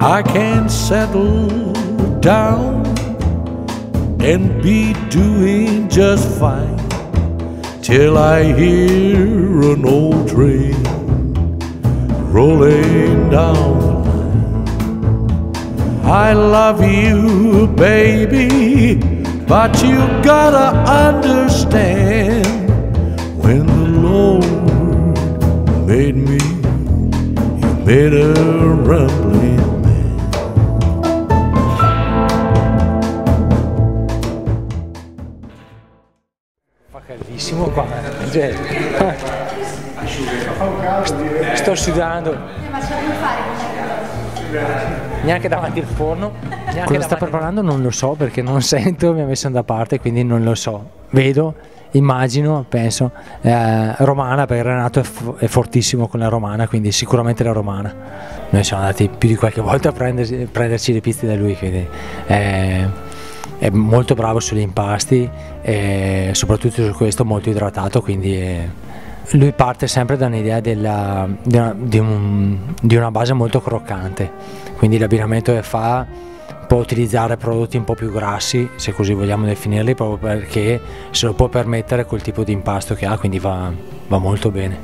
I can settle down and be doing just fine till I hear an old train rolling down the line. I love you, baby, but you gotta understand, when the Lord made me, He made a rumbling man. Fa caldissimo qua, cioè, sto sudando. Ma ce la puoi fare? Neanche davanti al forno. Cosa sta preparando non lo so, perché non sento, mi ha messo da parte, quindi non lo so. Vedo, immagino, penso, romana, perché Renato è fortissimo con la romana, quindi sicuramente la romana. Noi siamo andati più di qualche volta a prenderci le piste da lui, quindi è molto bravo sugli impasti e soprattutto su questo molto idratato, quindi lui parte sempre da un'idea di una base molto croccante, quindi l'abbinamento che fa può utilizzare prodotti un po' più grassi, se così vogliamo definirli, proprio perché se lo può permettere col tipo di impasto che ha, quindi va molto bene.